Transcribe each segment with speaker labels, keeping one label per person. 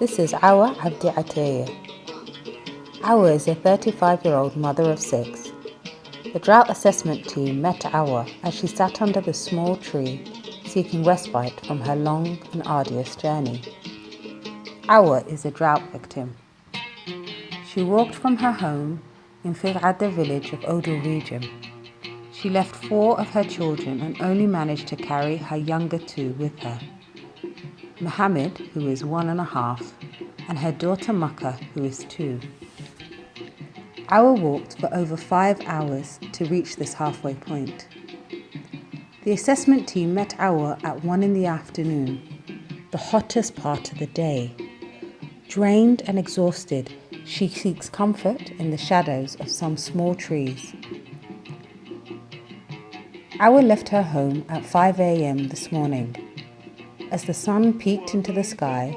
Speaker 1: This is Awa Abdi Ataya. Awa is a 35-year-old mother of 6. The drought assessment team met Awa as she sat under the small tree, seeking respite from her long and arduous journey. Awa is a drought victim. She walked from her home in Fir'ada village of Odo region. She left 4 of her children and only managed to carry her younger 2 with her. Mohammed, who is 1.5, and her daughter Makkah, who is 2. Awa walked for over 5 hours to reach this halfway point. The assessment team met Awa at 1 in the afternoon, the hottest part of the day. Drained and exhausted, she seeks comfort in the shadows of some small trees. Awa left her home at 5 a.m. this morning, as the sun peeked into the sky,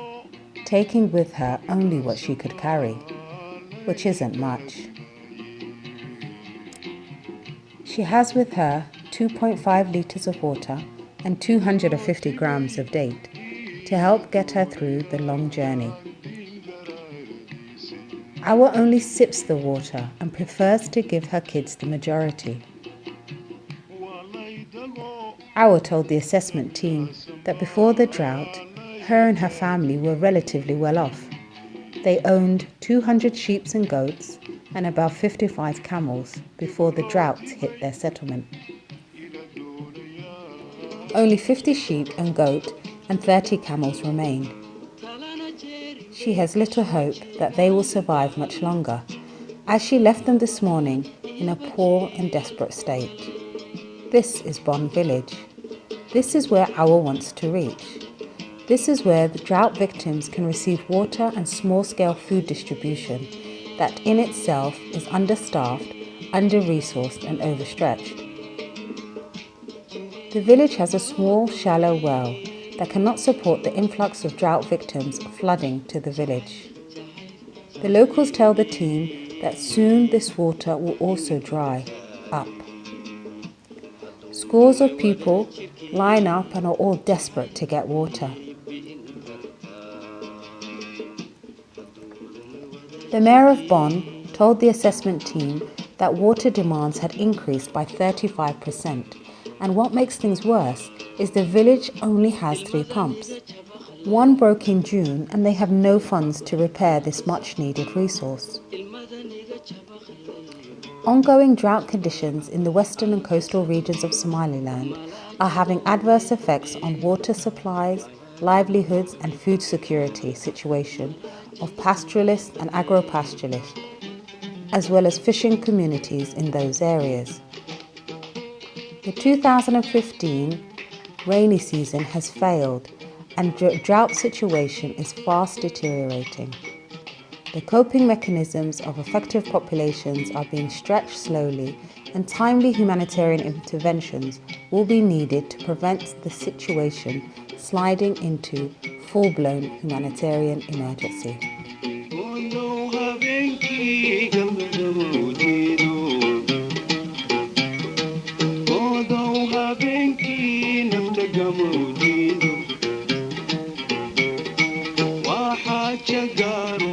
Speaker 1: taking with her only what she could carry, which isn't much. She has with her 2.5 litres of water and 250 grams of date to help get her through the long journey. Awa only sips the water and prefers to give her kids the majority. Awa told the assessment team that before the drought, her and her family were relatively well off. They owned 200 sheep and goats and about 55 camels before the drought hit their settlement. Only 50 sheep and goat and 30 camels remain. She has little hope that they will survive much longer, as she left them this morning in a poor and desperate state. This is Bon village. This is where Awa wants to reach. This is where the drought victims can receive water and small-scale food distribution that in itself is understaffed, under-resourced and overstretched. The village has a small, shallow well that cannot support the influx of drought victims flooding to the village. The locals tell the team that soon this water will also dry up. Scores of people line up and are all desperate to get water. The mayor of Bon told the assessment team that water demands had increased by 35%, and what makes things worse is the village only has 3 pumps. One broke in June and they have no funds to repair this much-needed resource. Ongoing drought conditions in the western and coastal regions of Somaliland are having adverse effects on water supplies, livelihoods and food security situation of pastoralists and agro-pastoralists, as well as fishing communities in those areas. The 2015 rainy season has failed and drought situation is fast deteriorating. The coping mechanisms of affected populations are being stretched slowly, and timely humanitarian interventions will be needed to prevent the situation sliding into full-blown humanitarian emergency.
Speaker 2: وحاجة